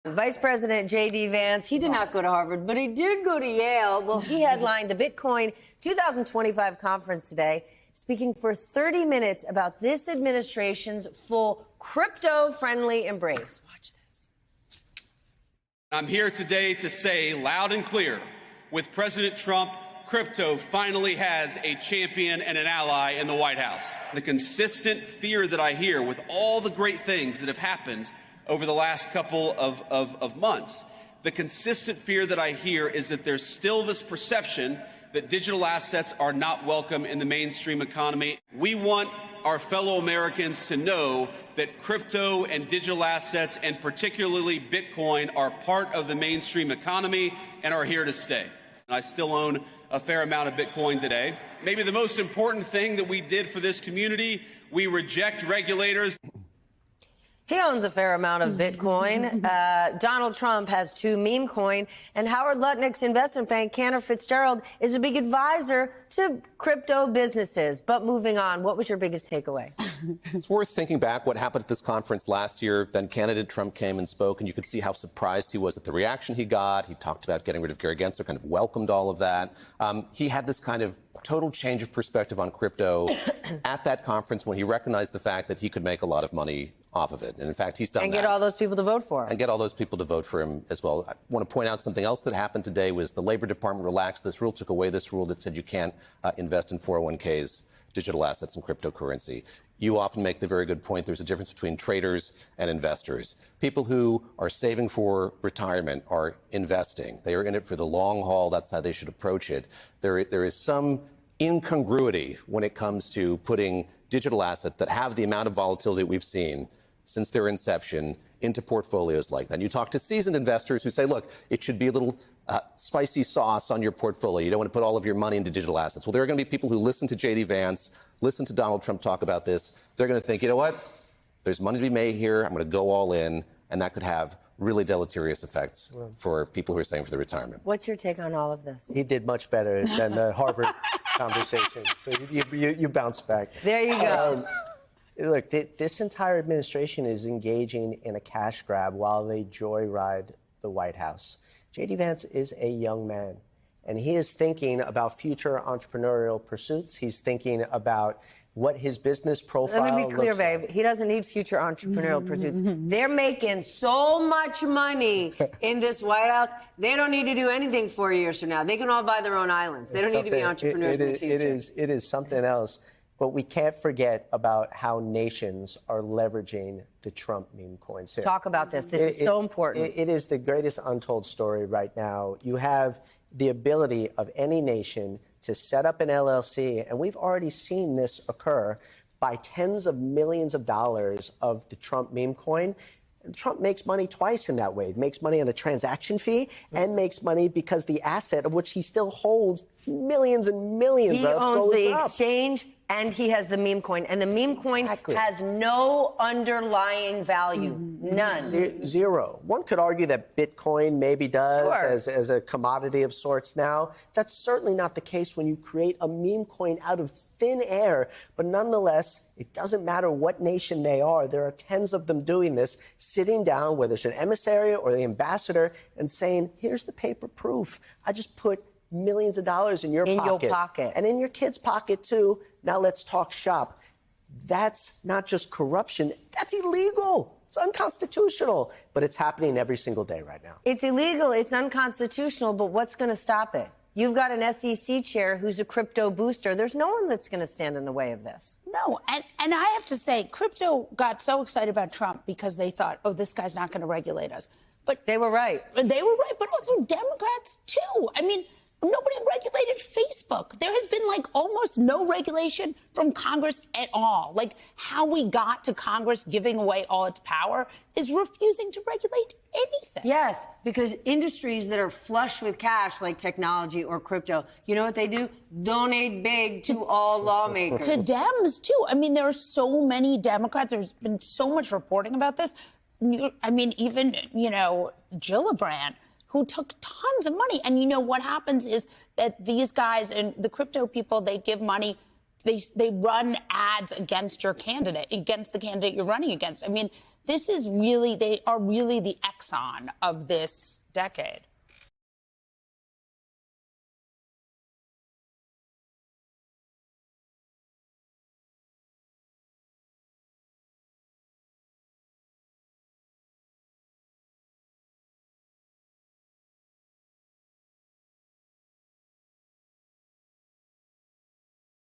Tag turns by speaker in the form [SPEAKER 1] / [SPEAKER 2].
[SPEAKER 1] Vice President J.D. Vance, he did not go to Harvard, but he did go to Yale. Well, he headlined the Bitcoin 2025 conference today, speaking for 30 minutes about this administration's full crypto-friendly embrace. Watch this.
[SPEAKER 2] I'm here today to say loud and clear, with President Trump, crypto finally has a champion and an ally in the White House. The consistent fear that I hear with all the great things that have happened over the last couple of months, the consistent fear that I hear is that there's still this perception that digital assets are not welcome in the mainstream economy. We want our fellow Americans to know that crypto and digital assets, and particularly Bitcoin, are part of the mainstream economy and are here to stay. I still own a fair amount of Bitcoin today. Maybe the most important thing that we did for this community, we reject regulators.
[SPEAKER 1] He owns a fair amount of Bitcoin. Donald Trump has 2 meme coin, and Howard Lutnick's investment bank, Cantor Fitzgerald, is a big advisor to crypto businesses. But moving on, what was your biggest takeaway?
[SPEAKER 3] It's worth thinking back what happened at this conference last year. Then candidate Trump came and spoke, and you could see how surprised he was at the reaction he got. He talked about getting rid of Gary Gensler, kind of welcomed all of that. He had this kind of total change of perspective on crypto at that conference when he recognized the fact that he could make a lot of money off of it. And in fact, he's done that.
[SPEAKER 1] And get all those people to vote for him.
[SPEAKER 3] And get all those people to vote for him as well. I want to point out something else that happened today was the Labor Department relaxed this rule, took away this rule that said you can't invest in 401ks, digital assets, and cryptocurrency. You often make the very good point there's a difference between traders and investors. People who are saving for retirement are investing. They are in it for the long haul. That's how they should approach it. There is some incongruity when it comes to putting digital assets that have the amount of volatility that we've seen since their inception into portfolios like that. And you talk to seasoned investors who say, look, it should be a little spicy sauce on your portfolio. You don't want to put all of your money into digital assets. Well, there are going to be people who listen to J.D. Vance, listen to Donald Trump talk about this. They're going to think, you know what? There's money to be made here. I'm going to go all in. And that could have really deleterious effects for people who are saving for their retirement.
[SPEAKER 1] What's your take on all of this?
[SPEAKER 4] He did much better than the Harvard conversation. So you bounced back.
[SPEAKER 1] There you go.
[SPEAKER 4] Look, this entire administration is engaging in a cash grab while they joyride the White House. J.D. Vance is a young man, and he is thinking about future entrepreneurial pursuits. He's thinking about what his business profile looks like.
[SPEAKER 1] Let me be clear, babe. He doesn't need future entrepreneurial pursuits. They're making so much money in this White House, they don't need to do anything 4 years from now. They can all buy their own islands. They don't need to be entrepreneurs in the future.
[SPEAKER 4] It is something else. But we can't forget about how nations are leveraging the Trump meme coins here.
[SPEAKER 1] Talk about this. This is so important.
[SPEAKER 4] It is the greatest untold story right now. You have the ability of any nation to set up an LLC, and we've already seen this occur, by tens of millions of dollars of the Trump meme coin. Trump makes money twice in that way. He makes money on a transaction fee and makes money because the asset of which he still holds millions and millions of goes up.
[SPEAKER 1] He owns the exchange and he has the meme coin. And the meme coin has no underlying value. None.
[SPEAKER 4] Zero. One could argue that Bitcoin maybe does as a commodity of sorts now. That's certainly not the case when you create a meme coin out of thin air. But nonetheless, it doesn't matter what nation they are. There are tens of them doing this, sitting down, whether it's an emissary or the ambassador, and saying, here's the paper proof. I just put millions of dollars in your pocket. And in your kid's pocket, too. Now let's talk shop. That's not just corruption. That's illegal. It's unconstitutional. But it's happening every single day right now.
[SPEAKER 1] It's illegal. It's unconstitutional. But what's going to stop it? You've got an SEC chair who's a crypto booster. There's no one that's going to stand in the way of this.
[SPEAKER 5] No, and I have to say, crypto got so excited about Trump because they thought, oh, this guy's not going to regulate us. But
[SPEAKER 1] they were right.
[SPEAKER 5] They were right, but also Democrats, too. I mean, nobody regulated Facebook. There has been almost no regulation from Congress at all. How we got to Congress giving away all its power is refusing to regulate anything.
[SPEAKER 1] Yes, because industries that are flush with cash, like technology or crypto, you know what they do? Donate big to all lawmakers.
[SPEAKER 5] To Dems, too. I mean, there are so many Democrats. There's been so much reporting about this. I mean, even, Gillibrand, who took tons of money. And what happens is that these guys and the crypto people, they give money they run ads against your candidate, against the candidate you're running against. I mean, This is really, they are really the Exxon of this decade.